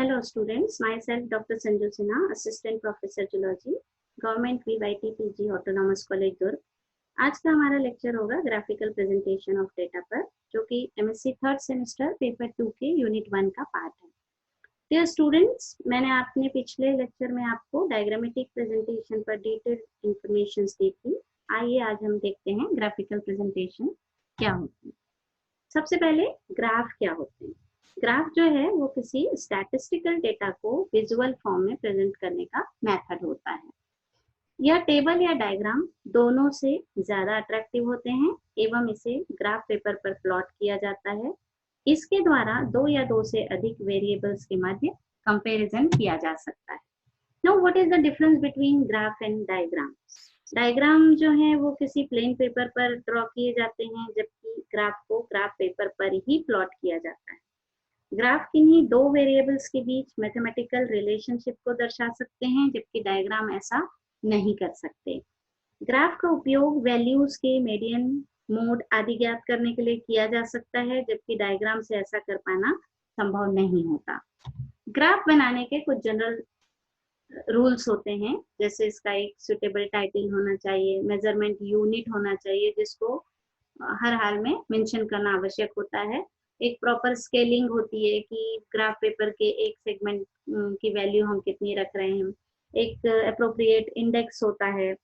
Hello students, myself Dr. Sanju Sinha, Assistant Professor Zoology, Government VYT PG Autonomous College Durg। आज का हमारा lecture होगा graphical presentation of data पर, जो कि एमएससी थर्ड सेमेस्टर पेपर 2 के यूनिट 1 का पार्ट है। डियर स्टूडेंट्स, मैंने अपने पिछले लेक्चर में आपको डायग्रामेटिक प्रेजेंटेशन पर डिटेल्ड इंफॉर्मेशन दी थी। आइए आज हम देखते हैं ग्राफिकल प्रेजेंटेशन क्या होती है। सबसे पहले ग्राफ क्या होते हैं। ग्राफ जो है वो किसी स्टैटिस्टिकल डेटा को विजुअल फॉर्म में प्रेजेंट करने का मेथड होता है। यह टेबल या डायग्राम दोनों से ज्यादा अट्रैक्टिव होते हैं एवं इसे ग्राफ पेपर पर प्लॉट किया जाता है। इसके द्वारा दो या दो से अधिक वेरिएबल्स के मध्य कंपैरिजन किया जा सकता है। Now what is the difference between graph and diagram. Diagram जो है वो किसी प्लेन पेपर पर ड्रॉ किए जाते हैं, जबकि ग्राफ को ग्राफ पेपर पर ही प्लॉट किया जाता है। ग्राफ किन्हीं दो वेरिएबल्स के बीच मैथमेटिकल रिलेशनशिप को दर्शा सकते हैं, जबकि डायग्राम ऐसा नहीं कर सकते। ग्राफ का उपयोग वैल्यूज के मीडियन, मोड आदि ज्ञात करने के लिए किया जा सकता है, जबकि डायग्राम से ऐसा कर पाना संभव नहीं होता। ग्राफ बनाने के कुछ जनरल रूल्स होते हैं, जैसे इसका एक सुटेबल टाइटल होना चाहिए, मेजरमेंट यूनिट होना चाहिए जिसको हर हाल में मेंशन करना आवश्यक होता है। एक प्रॉपर स्केलिंग होती है कि ग्राफ पेपर के एक सेगमेंट की वैल्यू हम कितनी रख रहे हैं। एक अप्रोप्रिएट इंडेक्स होता है,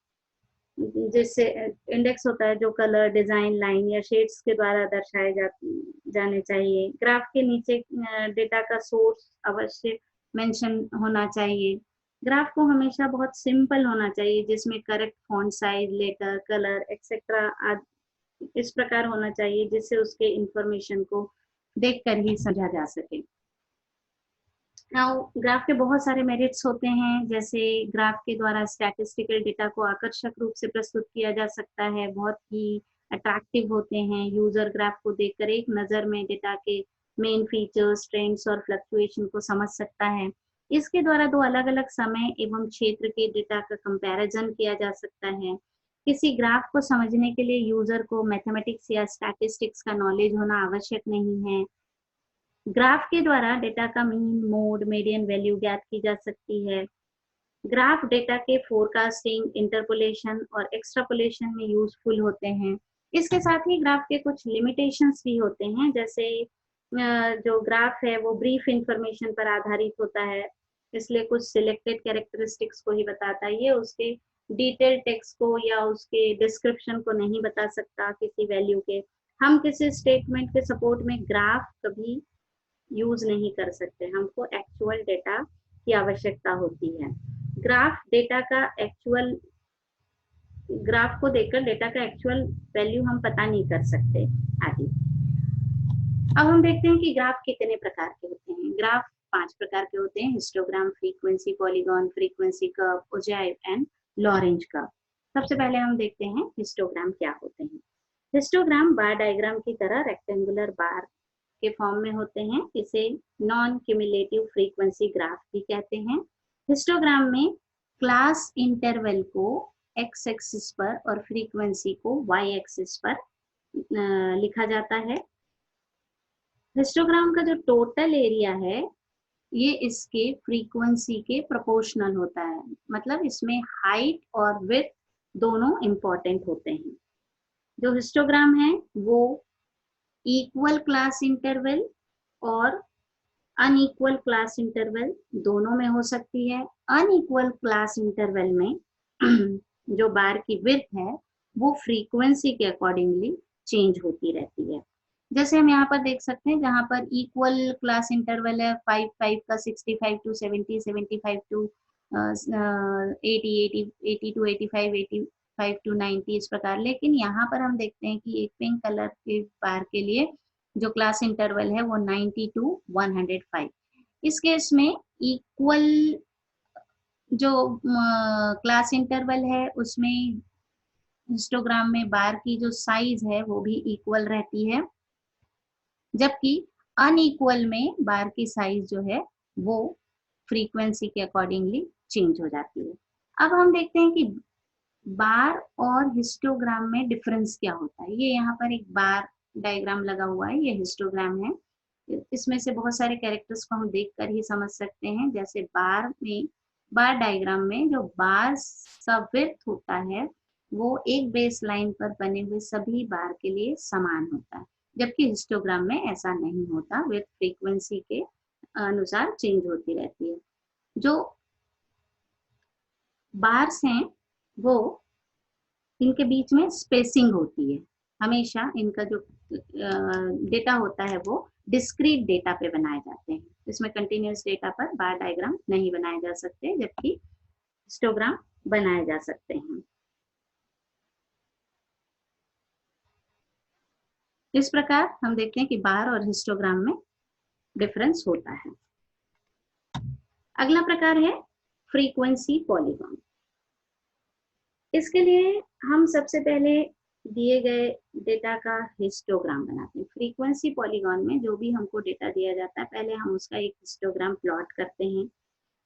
जिससे इंडेक्स होता है जो कलर, डिजाइन, लाइन या शेड्स के द्वारा दर्शाए जाने चाहिए। ग्राफ के नीचे डेटा का सोर्स अवश्य मेंशन होना चाहिए। ग्राफ को हमेशा बहुत सिंपल होना चाहिए, जिसमें correct font size, letter, colour etcetera इस प्रकार होना चाहिए जिससे उसके इंफॉर्मेशन को देखकर ही समझा जा सके। नाउ ग्राफ के बहुत सारे मेरिट्स होते हैं, जैसे ग्राफ के द्वारा स्टैटिस्टिकल डेटा को आकर्षक रूप से प्रस्तुत किया जा सकता है, बहुत ही अट्रैक्टिव होते हैं। यूजर ग्राफ को देखकर एक नजर में डेटा के मेन फीचर्स, ट्रेंड्स और फ्लक्चुएशन को समझ सकता है। इसके द्वारा दो अलग अलग समय एवं क्षेत्र के डेटा का कंपैरिजन किया जा सकता है। किसी ग्राफ को समझने के लिए यूजर को मैथमेटिक्स या स्टैटिस्टिक्स का नॉलेज होना आवश्यक नहीं है। ग्राफ के द्वारा डेटा का मीन, मोड, मीडियन वैल्यू ज्ञात की जा सकती है। ग्राफ डेटा के फोरकास्टिंग, इंटरपोलेशन और एक्सट्रापोलेशन में यूजफुल होते हैं। इसके साथ ही ग्राफ के कुछ लिमिटेशंस भी होते हैं, जैसे जो ग्राफ है वो ब्रीफ इंफॉर्मेशन पर आधारित होता है, इसलिए कुछ सिलेक्टेड कैरेक्टरिस्टिक्स को ही बताता है। ये उसके डिटेल टेक्स्ट को या उसके डिस्क्रिप्शन को नहीं बता सकता किसी वैल्यू के। हम किसी स्टेटमेंट के सपोर्ट में ग्राफ कभी यूज नहीं कर सकते, हमको एक्चुअल डेटा की आवश्यकता होती है। ग्राफ डेटा का एक्चुअल ग्राफ को देखकर डेटा का एक्चुअल वैल्यू हम पता नहीं कर सकते आदि। अब हम देखते हैं कि ग्राफ कितने प्रकार के होते हैं। ग्राफ 5 प्रकार के होते हैं: histogram, frequency, polygon, frequency curve, ogive and Lorentz curve. सबसे पहले हम देखते हैं हिस्टोग्राम क्या होते हैं। हिस्टोग्राम बार डायग्राम की तरह रेक्टेंगुलर बार के फॉर्म में होते हैं। इसे नॉन क्यूमुलेटिव फ्रीक्वेंसी ग्राफ भी कहते हैं। हिस्टोग्राम में क्लास इंटरवल को एक्स एक्सिस पर और फ्रीक्वेंसी को वाई एक्सिस पर लिखा जाता है। हिस्टोग्राम का जो टोटल एरिया है ये इसके फ्रीक्वेंसी के प्रोपोर्शनल होता है, मतलब इसमें हाइट और विड्थ दोनों इंपॉर्टेंट होते हैं। जो हिस्टोग्राम है वो इक्वल क्लास इंटरवल और अनइक्वल क्लास इंटरवल दोनों में हो सकती है। अनइक्वल क्लास इंटरवल में जो बार की विड्थ है वो फ्रीक्वेंसी के अकॉर्डिंगली चेंज होती रहती है। जैसे हम यहाँ पर देख सकते हैं, जहाँ पर इक्वल क्लास इंटरवल है 5 का 65 टू 70, 75 टू 80 टू 85, 85 टू 90 इस प्रकार। लेकिन यहाँ पर हम देखते हैं कि एक पिंक कलर के बार के लिए जो क्लास इंटरवल है वो 90 टू 105। इस केस में इक्वल जो क्लास इंटरवल है उसमें हिस्टोग्राम में बार की जो साइज है वो भी इक्वल रहती है, जबकि अनइक्वल में बार की साइज जो है वो फ्रीक्वेंसी के अकॉर्डिंगली चेंज हो जाती है। अब हम देखते हैं कि बार और हिस्टोग्राम में डिफरेंस क्या होता है। ये यहाँ पर एक बार डायग्राम लगा हुआ है, ये हिस्टोग्राम है। इसमें से बहुत सारे कैरेक्टर्स को हम देखकर ही समझ सकते हैं। जैसे बार डायग्राम में जो बार का विड्थ होता है वो एक बेस लाइन पर बने हुए सभी बार के लिए समान होता है, जबकि हिस्टोग्राम में ऐसा नहीं होता, विथ फ्रीक्वेंसी के अनुसार चेंज होती रहती है। जो बार्स हैं वो इनके बीच में स्पेसिंग होती है, हमेशा इनका जो डेटा होता है वो डिस्क्रीट डेटा पे बनाए जाते हैं। इसमें कंटिन्यूअस डेटा पर बार डायग्राम नहीं बनाए जा सकते, जबकि हिस्टोग्राम बनाए जा सकते हैं। इस प्रकार हम देखते हैं कि बार और हिस्टोग्राम में डिफरेंस होता है। अगला प्रकार है फ्रीक्वेंसी पॉलीगॉन। इसके लिए हम सबसे पहले दिए गए डेटा का हिस्टोग्राम बनाते हैं। फ्रीक्वेंसी पॉलीगॉन में जो भी हमको डेटा दिया जाता है, पहले हम उसका एक हिस्टोग्राम प्लॉट करते हैं।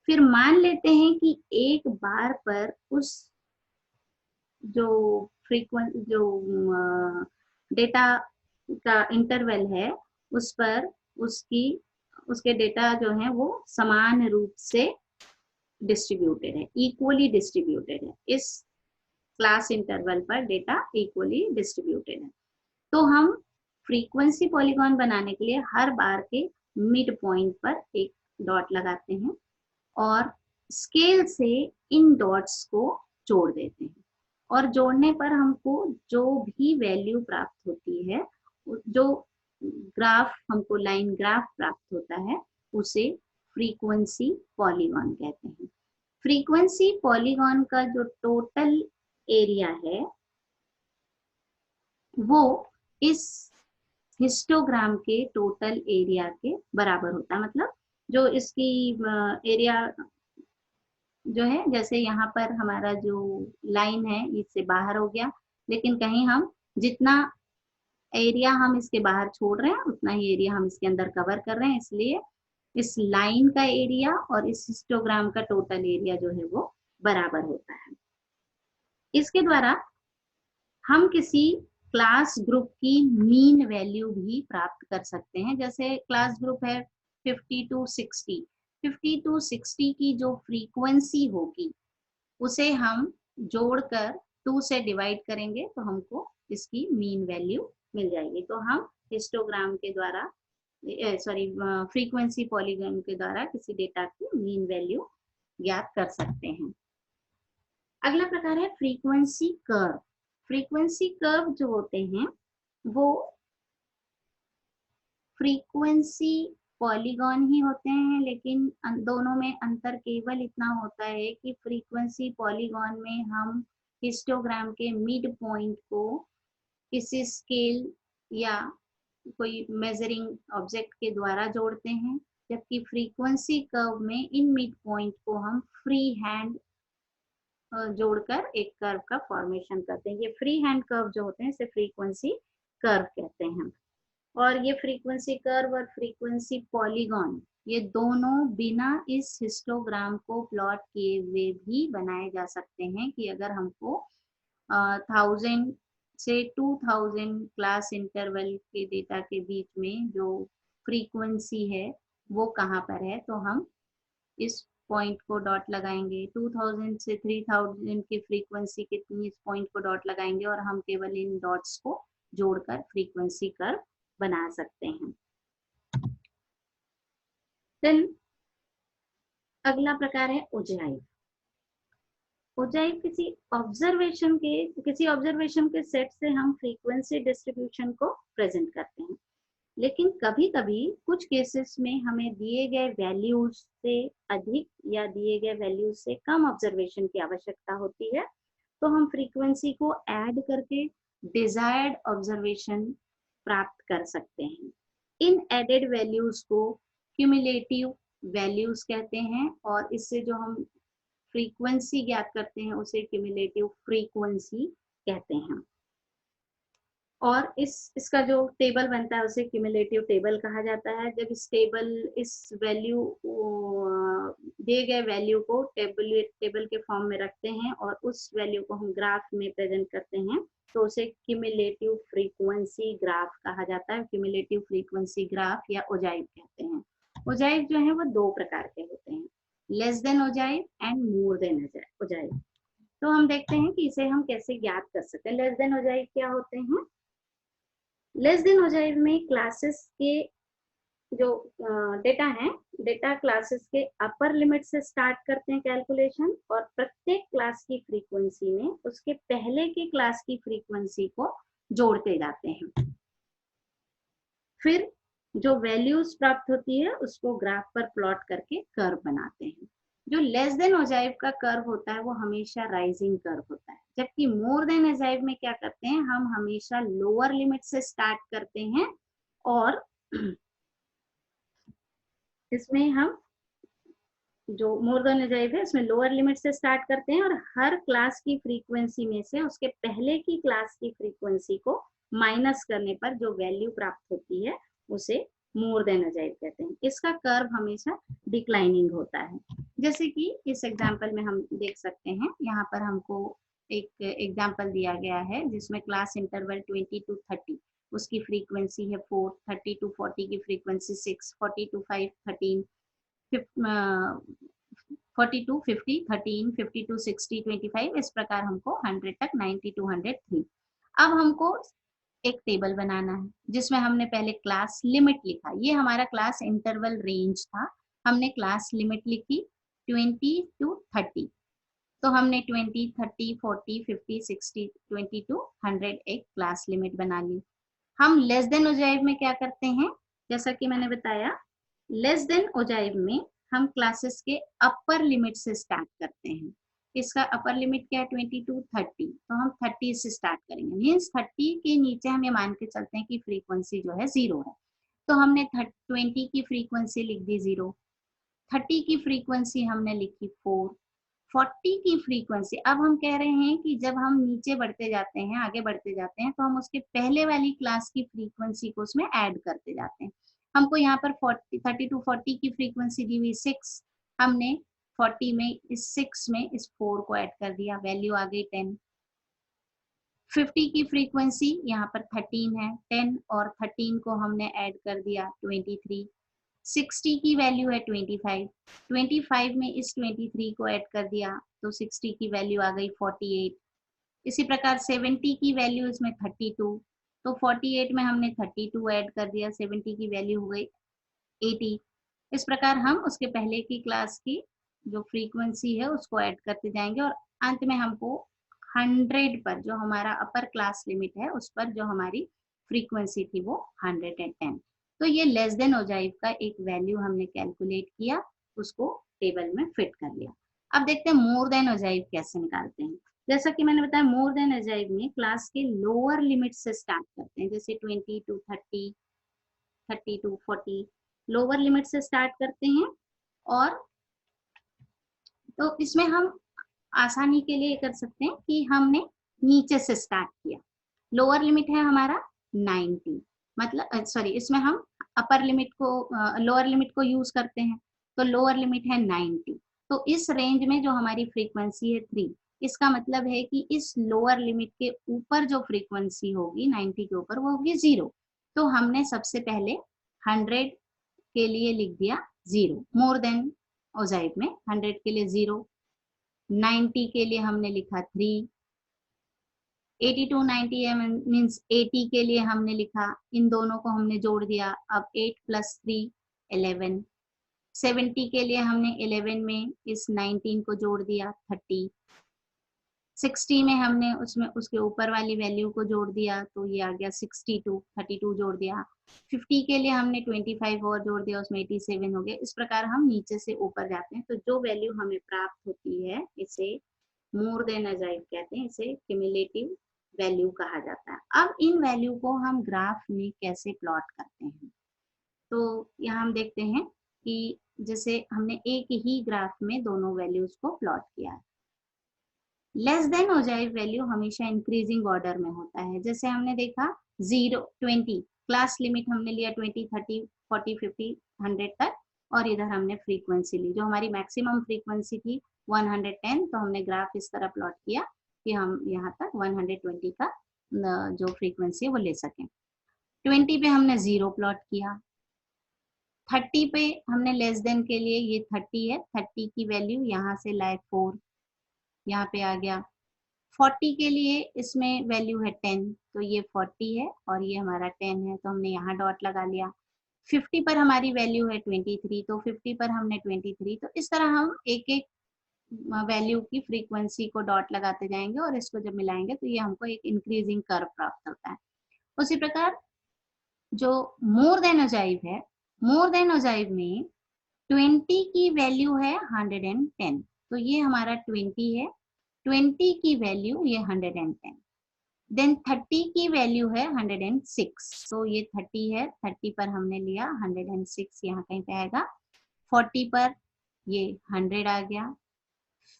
फिर मान लेते हैं कि एक बार पर उस जो डेटा का इंटरवल है उस पर उसके डेटा जो है वो समान रूप से डिस्ट्रीब्यूटेड है, इक्वली डिस्ट्रीब्यूटेड है। इस क्लास इंटरवल पर डेटा इक्वली डिस्ट्रीब्यूटेड है। तो हम फ्रीक्वेंसी पॉलीगॉन बनाने के लिए हर बार के मिड पॉइंट पर एक डॉट लगाते हैं और स्केल से इन डॉट्स को जोड़ देते हैं, और जोड़ने पर हमको जो भी वैल्यू प्राप्त होती है, जो ग्राफ हमको लाइन ग्राफ प्राप्त होता है, उसे फ्रीक्वेंसी पॉलीगॉन कहते हैं। फ्रीक्वेंसी पॉलीगॉन का जो टोटल एरिया है वो इस हिस्टोग्राम के टोटल एरिया के बराबर होता है। मतलब जो इसकी एरिया जो है, जैसे यहाँ पर हमारा जो लाइन है इससे बाहर हो गया, लेकिन कहीं हम जितना एरिया हम इसके बाहर छोड़ रहे हैं उतना ही एरिया हम इसके अंदर कवर कर रहे हैं, इसलिए इस लाइन का एरिया और इस हिस्टोग्राम का टोटल एरिया जो है वो बराबर होता है। इसके द्वारा हम किसी क्लास ग्रुप की मीन वैल्यू भी प्राप्त कर सकते हैं। जैसे क्लास ग्रुप है 50 to 60, 50 to 60 की जो फ्रीक्वेंसी होगी उसे हम जोड़कर 2 से डिवाइड करेंगे तो हमको इसकी मीन वैल्यू मिल जाएगी। तो हम हिस्टोग्राम के द्वारा फ्रीक्वेंसी पॉलीगॉन के द्वारा किसी डेटा की मीन वैल्यू ज्ञात कर सकते हैं। अगला प्रकार है फ्रीक्वेंसी कर्व। फ्रीक्वेंसी कर्व जो होते हैं वो फ्रीक्वेंसी पॉलीगॉन ही होते हैं, लेकिन दोनों में अंतर केवल इतना होता है कि फ्रीक्वेंसी पॉलीगॉन में हम हिस्टोग्राम के मिड पॉइंट को किसी स्केल या कोई मेजरिंग ऑब्जेक्ट के द्वारा जोड़ते हैं, जबकि फ्रीक्वेंसी कर्व में इन मिड पॉइंट को हम फ्री हैंड जोड़कर एक कर्व का फॉर्मेशन करते हैं। ये फ्री हैंड कर्व जो होते हैं इसे फ्रीक्वेंसी कर्व कहते हैं। और ये फ्रीक्वेंसी कर्व और फ्रीक्वेंसी पॉलीगॉन ये दोनों बिना इस हिस्टोग्राम को प्लॉट किए हुए भी बनाए जा सकते हैं कि अगर हमको 1000 से 2000 क्लास इंटरवल के डेटा के बीच में जो फ्रीक्वेंसी है वो कहाँ पर है, तो हम इस पॉइंट को डॉट लगाएंगे। 2000 से 3000 की फ्रीक्वेंसी कितनी, इस पॉइंट को डॉट लगाएंगे और हम केवल इन डॉट्स को जोड़कर फ्रीक्वेंसी कर्व बना सकते हैं। देन अगला प्रकार है उज्जाई। उज्जाई किसी ऑब्जर्वेशन के सेट से हम फ्रीक्वेंसी डिस्ट्रीब्यूशन को प्रेजेंट करते हैं, लेकिन कभी कभी कुछ केसेस में हमें दिए गए वैल्यूज से अधिक या दिए गए वैल्यूज से कम ऑब्जर्वेशन की आवश्यकता होती है, तो हम फ्रीक्वेंसी को ऐड करके डिजायर्ड ऑब्जर्वेशन प्राप्त कर सकते हैं। इन एडेड वैल्यूज को क्यूमुलेटिव वैल्यूज कहते हैं, और इससे जो हम फ्रीक्वेंसी ज्ञात करते हैं उसे क्यूमुलेटिव फ्रीक्वेंसी कहते हैं। और इसका जो टेबल बनता है उसे क्यूमुलेटिव टेबल कहा जाता है। जब इस वैल्यू दिए गए वैल्यू को टेबल के फॉर्म में रखते हैं और उस वैल्यू को हम ग्राफ में प्रेजेंट करते हैं तो उसे क्यूमुलेटिव फ्रीक्वेंसी ग्राफ कहा जाता है। क्यूमुलेटिव फ्रीक्वेंसी ग्राफ या ओजाइव कहते हैं। ओजाइव जो है वो दो प्रकार के होते हैं, less than ogive and more than ogive. तो हम देखते हैं कि इसे हम कैसे ज्ञात कर सकते हैं। लेस देन ओजाइव क्या होते हैं? लेस देन ओजाइव में क्लासेस के जो डेटा है, डेटा क्लासेस के अपर लिमिट से स्टार्ट करते हैं कैलकुलेशन और प्रत्येक क्लास की फ्रीक्वेंसी में उसके पहले के क्लास की फ्रीक्वेंसी को जोड़ते जाते हैं। फिर जो वैल्यूज प्राप्त होती है उसको ग्राफ पर प्लॉट करके कर्व बनाते हैं। जो लेस देन ओजाइव का कर्व होता है वो हमेशा राइजिंग कर्व होता है, जबकि मोर देन ओजाइव में क्या करते हैं, हम हमेशा लोअर लिमिट से स्टार्ट करते हैं और इसमें हम जो मोर देन ओजाइव है उसमें लोअर लिमिट से स्टार्ट करते हैं और हर क्लास की फ्रीक्वेंसी में से उसके पहले की क्लास की फ्रीक्वेंसी को माइनस करने पर जो वैल्यू प्राप्त होती है उसे मोर देन ओजाइव कहते हैं। इसका कर्व हमेशा डिक्लाइनिंग होता है। जैसे कि इस एग्जांपल में हम देख सकते हैं, यहाँ पर हमको एक एग्जांपल दिया गया है जिसमें क्लास इंटरवल 20 to 30, उसकी फ्रीक्वेंसी है 4, 30 to 40 की फ्रीक्वेंसी 6, 40 to 5 13, 40 to 50 13, 50 to 60 25, इस प्रकार हमको 100 तक 90 to 103। अब हमको एक टेबल बनाना है जिसमें हमने पहले क्लास लिमिट लिखा, ये हमारा क्लास इंटरवल रेंज था, हमने क्लास लिमिट लिखी 20 to 30, तो हमने 20 30 40 50 60 20 to 100 एक क्लास लिमिट बना ली। हम लेस देन ओजाइव में क्या करते हैं, जैसा कि मैंने बताया, लेस देन ओजाइव में हम क्लासेस के अपर लिमिट से स्टार्ट करते हैं। इसका अपर लिमिट क्या है 20 to 30, तो हम 30 से स्टार्ट करेंगे। मीन्स 30 के नीचे हम ये मान के चलते हैं कि फ्रीक्वेंसी जो है 0 है, तो हमने 20 की फ्रीक्वेंसी लिख दी 0, 30 की फ्रीक्वेंसी हमने लिखी 4, 40 की फ्रीक्वेंसी। अब हम कह रहे हैं कि जब हम नीचे बढ़ते जाते हैं, आगे बढ़ते जाते हैं, तो हम उसके पहले वाली क्लास की फ्रीक्वेंसी को उसमें ऐड करते जाते हैं। हमको यहाँ पर 30 to 40 की फ्रीक्वेंसी दी हुई 6, हमने 40 में इस 6 में इस 4 को ऐड कर दिया, वैल्यू आ गई 10। 50 की फ्रीक्वेंसी यहाँ पर 13 है, 10 और 13 को हमने ऐड कर दिया 23। 60 की वैल्यू है 25, 25 में इस 23 को ऐड कर दिया तो 60 की वैल्यू आ गई 48। इसी प्रकार 70 की वैल्यू इसमें 32, तो 48 में हमने 32 ऐड कर दिया, 70 की वैल्यू हो गई 80। इस प्रकार हम उसके पहले की क्लास की जो फ्रीक्वेंसी है उसको ऐड करते जाएंगे और अंत में हमको 100 पर, जो हमारा अपर क्लास लिमिट है, उस पर जो हमारी फ्रीक्वेंसी थी वो 110। तो ये लेस देन ओजाइव का एक वैल्यू हमने कैलकुलेट किया, उसको टेबल में फिट कर लिया। अब देखते हैं मोर देन ओजाइव कैसे निकालते हैं। जैसा कि मैंने बताया, मोर देन ओजाइव में क्लास के लोअर लिमिट से स्टार्ट करते हैं, जैसे 20 to 30, 30 to 40 लोअर लिमिट से स्टार्ट करते हैं। और तो इसमें हम आसानी के लिए कर सकते हैं कि हमने नीचे से स्टार्ट किया, लोअर लिमिट है हमारा 90, मतलब सॉरी, इसमें हम अपर लिमिट को लोअर लिमिट को यूज करते हैं, तो लोअर लिमिट है 90, तो इस रेंज में जो हमारी फ्रीक्वेंसी है 3, इसका मतलब है कि इस लोअर लिमिट के ऊपर जो फ्रीक्वेंसी होगी 90 के ऊपर वो होगी 0, तो हमने सबसे पहले 100 के लिए लिख दिया 0, मोर देन ओजाइव में 100 के लिए 0, 90 के लिए हमने लिखा 3, 80 to 90 मीन्स 80 के लिए हमने लिखा, इन दोनों को हमने जोड़ दिया, अब 8 + 3 11, 70 के लिए हमने 11 में इस 19 को जोड़ दिया 30, 60 में हमने उसमें उसके ऊपर वाली वैल्यू को जोड़ दिया तो ये आ गया 62, 32 जोड़ दिया, 50 के लिए हमने 25 और जोड़ दिया, उसमें 87 हो गया। इस प्रकार हम नीचे से ऊपर जाते हैं, तो जो वैल्यू हमें प्राप्त होती है इसे मोर देन ओजाइव कहते हैं, इसे क्यूमुलेटिव वैल्यू कहा जाता है। अब इन वैल्यू को हम ग्राफ में कैसे प्लॉट करते हैं, तो यहाँ हम देखते हैं कि जैसे हमने एक ही ग्राफ में दोनों वैल्यूज को प्लॉट किया है। लेस देन ओजाइव वैल्यू हमेशा इंक्रीजिंग ऑर्डर में होता है, जैसे हमने देखा 0 20 क्लास लिमिट हमने लिया 20 30 40 50 100 तक, और इधर हमने फ्रीक्वेंसी ली जो हमारी मैक्सिमम फ्रीक्वेंसी थी 110, तो हमने ग्राफ इस तरह प्लॉट किया कि हम यहाँ तक 120 का जो फ्रीक्वेंसी है वो ले सकें। 20 पे हमने 0 प्लॉट किया, 30 पे हमने लेस देन के लिए ये 30 है, 30 की वैल्यू यहाँ से लाए 4 यहाँ पे आ गया। 40 के लिए इसमें वैल्यू है 10, तो ये 40 है और ये हमारा 10 है, तो हमने यहाँ डॉट लगा लिया। 50 पर हमारी वैल्यू है 23, तो 50 पर हमने 23, तो इस तरह हम एक एक वैल्यू की फ्रीक्वेंसी को डॉट लगाते जाएंगे और इसको जब मिलाएंगे तो ये हमको एक इंक्रीजिंग कर्व प्राप्त होता है। उसी प्रकार जो मोर देन अजाइव है, मोर देन अजाइव में 20 की वैल्यू है 110, तो ये हमारा 20 है, 20 की वैल्यू ये 110, देन 30 की वैल्यू है 106, तो ये 30 है, 30 पर हमने लिया 106 यहाँ कहीं पे आएगा, 40 पर ये 100 आ गया,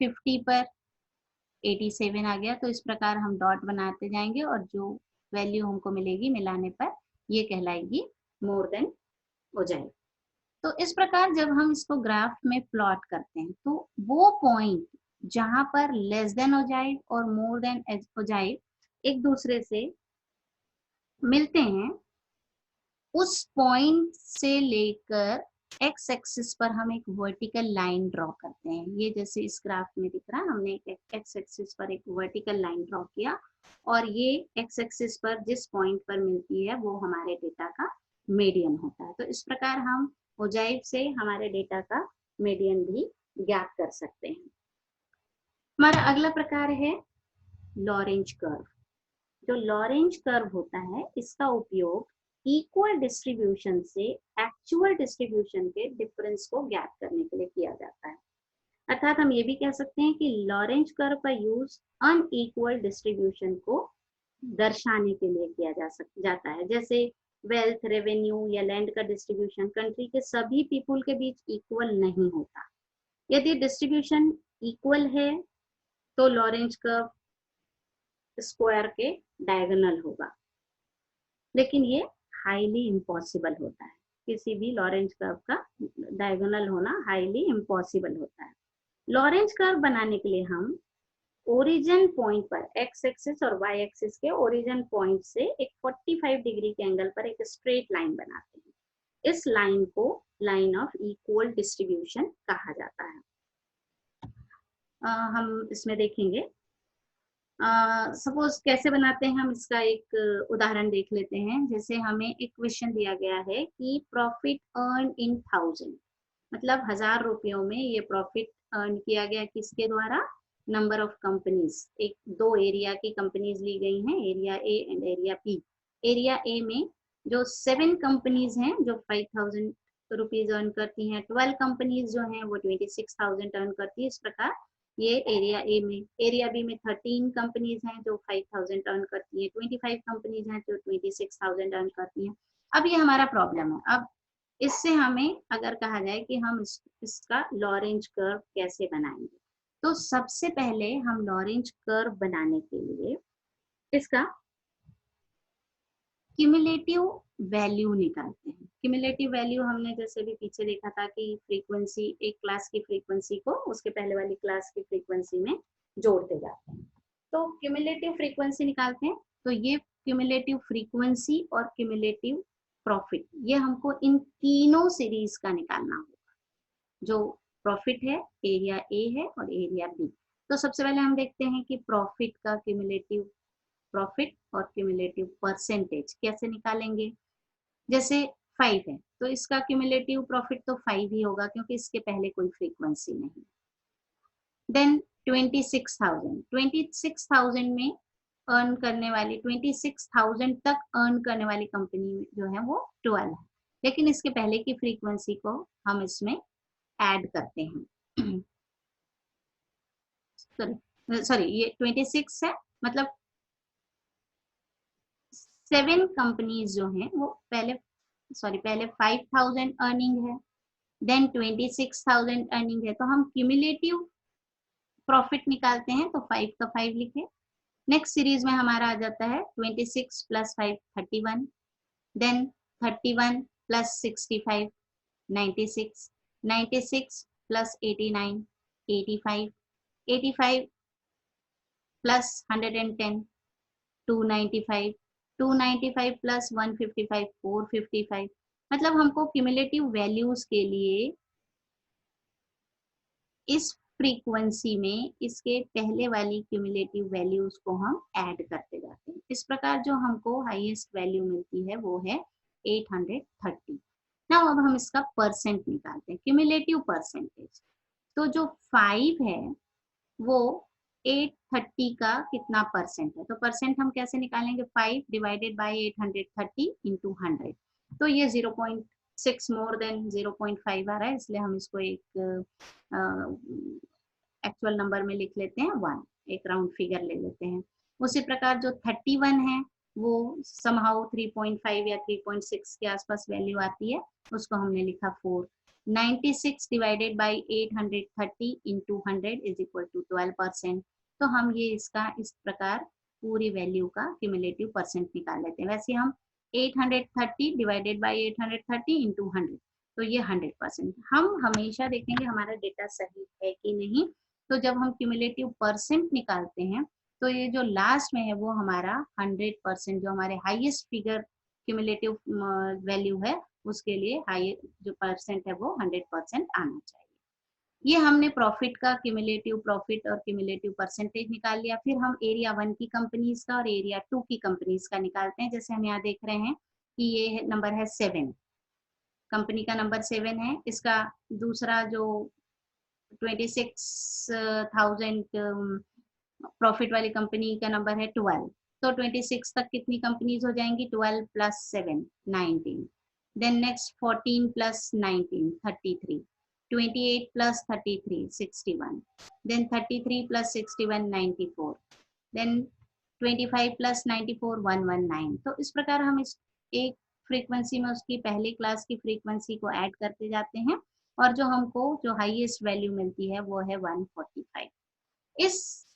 50 पर 87 आ गया। तो इस प्रकार हम डॉट बनाते जाएंगे और जो वैल्यू हमको मिलेगी मिलाने पर ये कहलाएगी मोर देन हो जाएगा। तो इस प्रकार जब हम इसको ग्राफ में प्लॉट करते हैं तो वो पॉइंट जहां पर लेस देन हो जाए और मोर देन हो जाए एक दूसरे से मिलते हैं, उस पॉइंट से लेकर एक्स एक्सिस पर हम एक वर्टिकल लाइन ड्रॉ करते हैं। ये जैसे इस ग्राफ में दिख रहा है, हमने एक एक्स एक्सिस पर एक वर्टिकल लाइन ड्रॉ किया और ये एक्स एक्सिस पर जिस पॉइंट पर मिलती है वो हमारे डेटा का मीडियन होता है। तो इस प्रकार हम ओजाइव से हमारे डेटा का मीडियन भी ज्ञात कर सकते हैं। हमारा अगला प्रकार है लॉरेंज कर्व। जो लॉरेंज कर्व होता है इसका उपयोग इक्वल डिस्ट्रीब्यूशन से एक्चुअल डिस्ट्रीब्यूशन के डिफरेंस को ज्ञात करने के लिए किया जाता है। अर्थात हम ये भी कह सकते हैं कि लॉरेंज कर्व का यूज अनइक्वल डिस्ट्रीब्यूशन को दर्शाने के लिए किया जाता है। जैसे वेल्थ, रेवेन्यू या लैंड का डिस्ट्रीब्यूशन कंट्री के सभी पीपुल के बीच इक्वल नहीं होता। यदि डिस्ट्रीब्यूशन इक्वल है तो लॉरेंज कर्व स्क्वायर के डायगोनल होगा, लेकिन ये हाईली इम्पॉसिबल होता है। किसी भी लॉरेंज कर्व का डायगोनल होना हाईली इम्पॉसिबल होता है। लॉरेंज कर्व बनाने के लिए हम ओरिजिन पॉइंट पर एक्स एक्सिस और वाई एक्सिस के ओरिजिन पॉइंट से एक 45 डिग्री के एंगल पर एक स्ट्रेट लाइन बनाते हैं। इस लाइन को लाइन ऑफ इक्वल डिस्ट्रीब्यूशन कहा जाता है। हम इसमें देखेंगे सपोज कैसे बनाते हैं, हम इसका एक उदाहरण देख लेते हैं। जैसे हमें एक क्वेश्चन दिया गया है कि प्रॉफिट अर्न इन 1000, मतलब 1000 रुपयों में ये प्रॉफिट अर्न किया गया किसके द्वारा, नंबर ऑफ कंपनीज। एक दो एरिया की कंपनीज ली गई हैं, area A and area B. Area A में जो 7 कंपनीज हैं जो 5000 रुपीज अर्न करती हैं, 12 कंपनीज जो हैं वो 26,000 अर्न करती है। इस प्रकार ये एरिया ए में। एरिया बी में 13 कंपनीज हैं जो 5000 अर्न करती हैं, 25 कंपनीज हैं जो 26,000 अर्न करती हैं। अब ये हमारा प्रॉब्लम है। अब इससे हमें अगर कहा जाए कि हम इसका लॉरेंज कर्व कैसे बनाएंगे, तो सबसे पहले हम लॉरेंज कर्व बनाने के लिए इसका क्यूमुलेटिव वैल्यू निकालते हैं। क्यूमुलेटिव वैल्यू हमने जैसे भी पीछे देखा था कि फ्रीक्वेंसी, एक क्लास की फ्रीक्वेंसी को उसके पहले वाली क्लास की फ्रीक्वेंसी में जोड़ते जाते हैं। तो क्यूमुलेटिव फ्रीक्वेंसी निकालते हैं, तो ये क्यूमुलेटिव फ्रीक्वेंसी और क्यूमुलेटिव प्रॉफिट, ये हमको इन तीनों सीरीज का निकालना होगा। जो प्रॉफिट है, एरिया ए है और एरिया बी। तो सबसे पहले हम देखते हैं कि प्रॉफिट का क्यूमुलेटिव प्रॉफिट और क्यूमुलेटिव परसेंटेज कैसे निकालेंगे। जैसे 5 है तो इसका क्यूमुलेटिव प्रॉफिट तो 5 ही होगा क्योंकि इसके पहले कोई फ्रीक्वेंसी नहीं। देन 26,000 में अर्न करने वाली 26,000 तक अर्न करने वाली कंपनी जो है वो 12 है, लेकिन इसके पहले की फ्रीक्वेंसी को हम इसमें ऐड करते हैं। सॉरी ये 26 है, मतलब 7 कंपनीज जो हैं वो पहले 5,000 अर्निंग है, देन 26,000 अर्निंग है। तो हम क्यूमुलेटिव प्रॉफिट निकालते हैं तो 5 का 5 लिखे, नेक्स्ट सीरीज में हमारा आ जाता है 26 plus 5 31, then 31 plus 65 96, 96 plus 89 85, 85 plus 110 295, 295 plus 155 455। मतलब हमको क्यूमुलेटिव वैल्यूज के लिए इस फ्रीक्वेंसी में इसके पहले वाली क्यूमुलेटिव वैल्यूज को हम ऐड करते जाते हैं। इस प्रकार जो हमको हाईएस्ट वैल्यू मिलती है वो है 830। नाउ अब हम इसका परसेंट निकालते हैं, क्यूमुलेटिव परसेंटेज। तो जो 5 है वो 830 का कितना परसेंट है, तो परसेंट हम कैसे निकालेंगे, 5 डिवाइडेड बाय 830 इंटू 100। तो ये 0.6 मोर देन 0.5 आ रहा है, इसलिए हम इसको एक एक्चुअल नंबर में लिख लेते हैं 1, एक राउंड फिगर ले लेते हैं। उसी प्रकार जो 31 है वो समहाउ 3.5 या 3.6 के आसपास वैल्यू आती है, उसको हमने लिखा 4। 96 divided by 830 into 100 is equal to 12%। तो हम ये इसका इस प्रकार पूरी वैल्यू का क्यूमुलेटिव परसेंट निकाल लेते हैं। वैसे हम 830 डिवाइडेड बाय 830 इंटू 100, तो ये 100%। हम हमेशा देखेंगे हमारा डेटा सही है कि नहीं। तो जब हम क्यूमुलेटिव परसेंट निकालते हैं तो ये जो लास्ट में है वो हमारा 100%, जो हमारे हाईएस्ट फिगर क्यूमुलेटिव वैल्यू है उसके लिए हाई जो परसेंट है वो 100% आना चाहिए। ये हमने प्रॉफिट का क्यूमुलेटिव प्रॉफिट और क्यूमुलेटिव परसेंटेज निकाल लिया। फिर हम एरिया 1 की कंपनीज का और एरिया 2 की कंपनीज का निकालते हैं। जैसे हम यहाँ देख रहे हैं कि ये नंबर है 7, कंपनी का नंबर 7 है। इसका दूसरा जो 26,000 प्रॉफिट वाली कंपनी का नंबर है 12। तो 26 तक कितनी कंपनीज हो जाएंगी, 12 plus 7 19, then next 14 plus 19 33, 28 plus 33 61, then 33 plus 61 94, then 25 plus 94 119। तो इस प्रकार हम इस एक फ्रीक्वेंसी में उसकी पहले क्लास की फ्रीक्वेंसी को ऐड करते जाते हैं और जो हमको जो हाईएस्ट वैल्यू मिलती है वो है 145। इस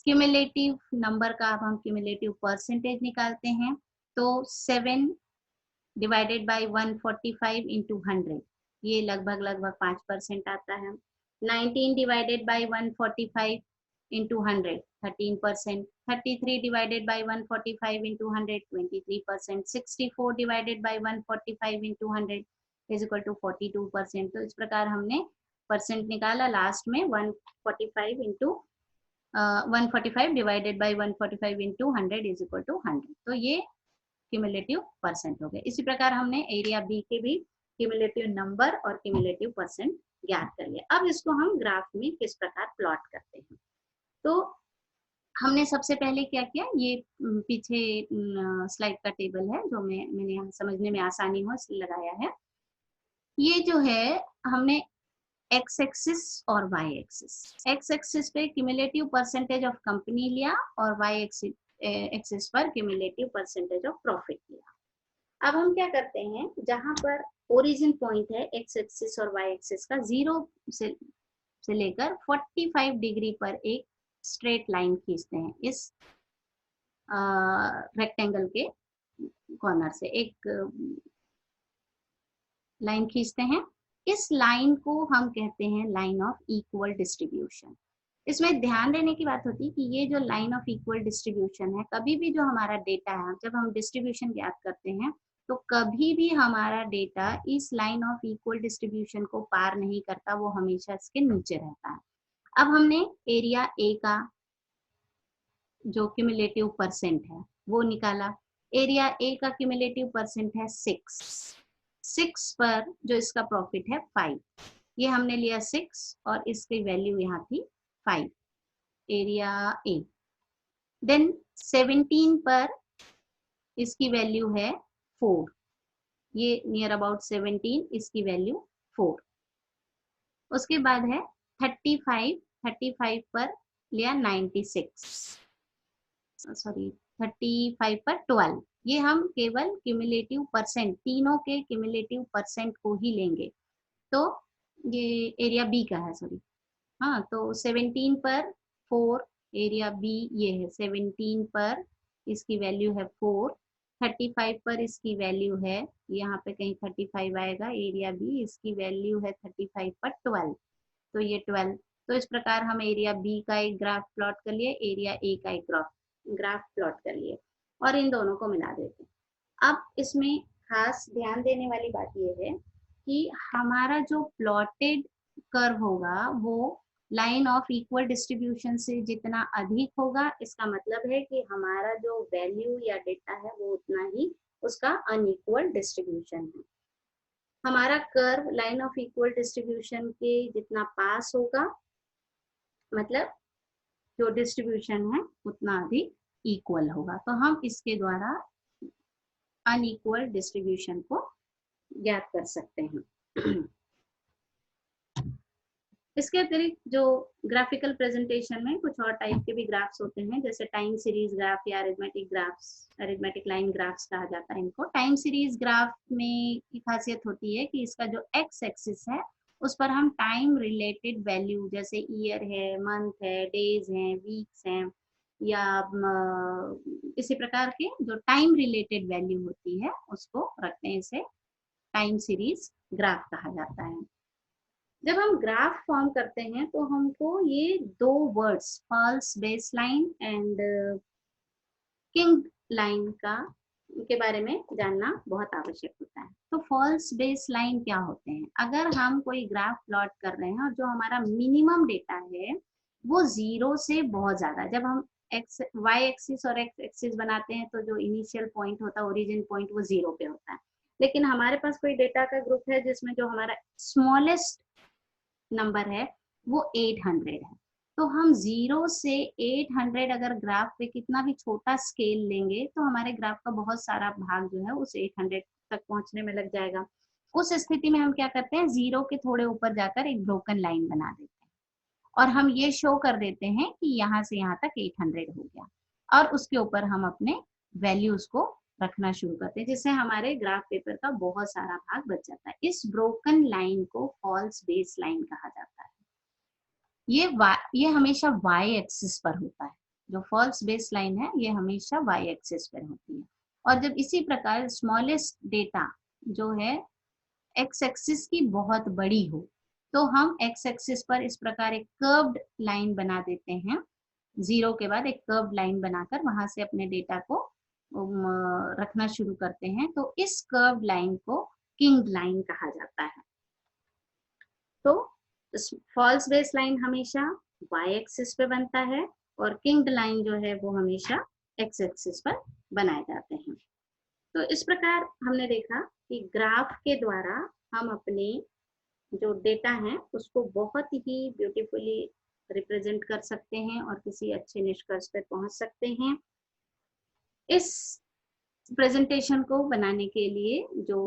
क्यूमुलेटिव नंबर का अब हम क्यूमुलेटिव परसेंटेज निकालते हैं। तो 7 डिवाइडेड बाय 145 इंटू 100, ये लगभग 5% आता है। 19 divided by 145 into 100 13%, 33 divided by 145 into 100 23%, 64 divided by 145 into 100 is equal to 42%। तो इस प्रकार हमने परसेंट निकाला लास्ट में 145 into 145 divided by 145 into 100 is equal to 100। तो ये क्यूमुलेटिव परसेंट हो गए। इसी प्रकार हमने एरिया बी के भी क्यूमुलेटिव नंबर और क्यूमुलेटिव परसेंट ज्ञात कर लिया। अब इसको हम ग्राफ में किस प्रकार प्लॉट करते हैं। तो हमने सबसे पहले क्या किया, ये पीछे स्लाइड का टेबल है जो मैंने यहाँ समझने में आसानी हो इसलिए लगाया है। ये जो है हमने एक्स एक्सिस और वाई एक्सिस, एक्स एक्सिस पे क्यूमुलेटिव परसेंटेज ऑफ कंपनी लिया और वाई एक्सिस पर क्यूमुलेटिव परसेंटेज ऑफ प्रॉफिट लिया। अब हम क्या करते हैं, जहां पर ओरिजिन पॉइंट है एक्स एक्सिस और वाई एक्सिस का 0 से लेकर 45 डिग्री पर एक स्ट्रेट लाइन खींचते हैं। इस रेक्टेंगल के कॉर्नर से एक लाइन खींचते हैं। इस लाइन को हम कहते हैं लाइन ऑफ इक्वल डिस्ट्रीब्यूशन। इसमें ध्यान देने की बात होती है कि ये जो लाइन ऑफ इक्वल डिस्ट्रीब्यूशन है, कभी भी जो हमारा डेटा है जब हम डिस्ट्रीब्यूशन ज्ञात करते हैं तो कभी भी हमारा डेटा इस लाइन ऑफ इक्वल डिस्ट्रीब्यूशन को पार नहीं करता, वो हमेशा इसके नीचे रहता है। अब हमने एरिया ए का जो क्यूमुलेटिव परसेंट है वो निकाला। एरिया ए का क्यूमुलेटिव परसेंट है 6 पर जो इसका प्रॉफिट है 5, ये हमने लिया 6 और इसकी वैल्यू यहाँ थी 5 एरिया ए। देन 17 पर इसकी वैल्यू है 4, ये नियर अबाउट 17 इसकी वैल्यू 4। उसके बाद है 35 पर लिया 96, सॉरी 35 पर 12। ये हम केवल क्यूमुलेटिव परसेंट, तीनों के क्यूमुलेटिव परसेंट को ही लेंगे। तो ये एरिया बी का है, सॉरी हाँ। तो 17 पर 4 एरिया बी ये है 17 पर इसकी वैल्यू है 4, 35 पर इसकी वैल्यू है, यहाँ पे कहीं 35 आएगा, एरिया बी इसकी वैल्यू है 35 पर 12, तो ये 12। तो इस प्रकार हम एरिया बी का एक ग्राफ प्लॉट कर लिए, एरिया ए का एक ग्राफ प्लॉट कर लिए और इन दोनों को मिला देते हैं। अब इसमें खास ध्यान देने वाली बात यह है कि हमारा जो प्लॉटेड कर्व होगा वो लाइन ऑफ इक्वल डिस्ट्रीब्यूशन से जितना अधिक होगा, इसका मतलब है कि हमारा जो वैल्यू या डेटा है वो उतना ही उसका अनइक्वल डिस्ट्रीब्यूशन है। हमारा curve line of equal distribution के जितना पास होगा, मतलब जो डिस्ट्रीब्यूशन है उतना अधिक इक्वल होगा, तो हम इसके द्वारा अनइक्वल डिस्ट्रीब्यूशन को ज्ञात कर सकते हैं। इसके अतिरिक्त जो ग्राफिकल प्रेजेंटेशन में कुछ और टाइप के भी ग्राफ्स होते हैं, जैसे टाइम सीरीज ग्राफ या arithmetic graphs, arithmetic line graphs कहा जाता है इनको। टाइम सीरीज ग्राफ में की खासियत होती है कि इसका जो एक्स एक्सिस है उस पर हम टाइम रिलेटेड वैल्यू, जैसे ईयर है, मंथ है, डेज हैं, वीक्स हैं, या इसी प्रकार के जो टाइम रिलेटेड वैल्यू होती है उसको रखते हैं, इसे टाइम सीरीज ग्राफ कहा जाता है। जब हम ग्राफ फॉर्म करते हैं तो हमको ये दो words false base line and king line के बारे में जानना बहुत आवश्यक होता है। तो फॉल्स बेस लाइन क्या होते हैं? अगर हम कोई ग्राफ प्लॉट कर रहे हैं और जो हमारा मिनिमम डेटा है वो 0 से बहुत ज्यादा, जब हम एक्स वाई एक्सिस और एक्स एक्सिस बनाते हैं तो जो इनिशियल पॉइंट होता है, ओरिजिन पॉइंट, वो 0 पे होता है। लेकिन हमारे पास कोई डेटा का ग्रुप है जिसमें जो हमारा स्मॉलेस्ट नंबर है वो 800 है, तो हम 0 से 800 अगर ग्राफ पे कितना भी छोटा स्केल लेंगे तो हमारे ग्राफ का बहुत सारा भाग जो है उस 800 तक पहुंचने में लग जाएगा। उस स्थिति में हम क्या करते हैं, 0 के थोड़े ऊपर जाकर एक ब्रोकन लाइन बना देते हैं और हम ये शो कर देते हैं कि यहाँ से यहाँ तक 800 हो गया, और उसके ऊपर हम अपने वैल्यूज को रखना शुरू करते हैं, जिससे हमारे ग्राफ पेपर का बहुत सारा भाग बच जाता है। इस ब्रोकन लाइन को फॉल्स बेस लाइन कहा जाता है। ये हमेशा वाई एक्सिस पर होता है। जो फॉल्स बेस लाइन है ये हमेशा वाई एक्सिस पर होती है। और जब इसी प्रकार स्मॉलेस्ट डेटा जो है एक्स एक्सिस की बहुत बड़ी हो तो हम एक्स एक्सिस पर इस प्रकार एक कर्व्ड लाइन बना देते हैं, 0 के बाद एक कर्व्ड लाइन बनाकर वहां से अपने डेटा को रखना शुरू करते हैं। तो इस कर्व्ड लाइन को किंग लाइन कहा जाता है। तो फॉल्स बेस लाइन हमेशा वाई एक्सिस पे बनता है और किंग लाइन जो है वो हमेशा एक्स एक्सिस पर बनाए जाते हैं। तो इस प्रकार हमने देखा कि ग्राफ के द्वारा हम अपने जो डेटा है उसको बहुत ही ब्यूटीफुली रिप्रेजेंट कर सकते हैं और किसी अच्छे निष्कर्ष पर पहुंच सकते हैं। इस प्रेजेंटेशन को बनाने के लिए जो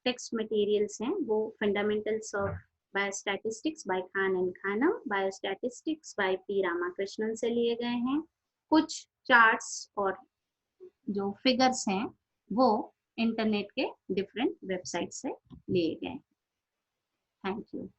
टेक्स्ट मटेरियल्स हैं वो fundamentals of biostatistics by Khan and Khanam, biostatistics by P Ramakrishnan से लिए गए हैं। कुछ चार्ट्स और जो फिगर्स हैं वो इंटरनेट के डिफरेंट वेबसाइट से लिए गए हैं। Thank you.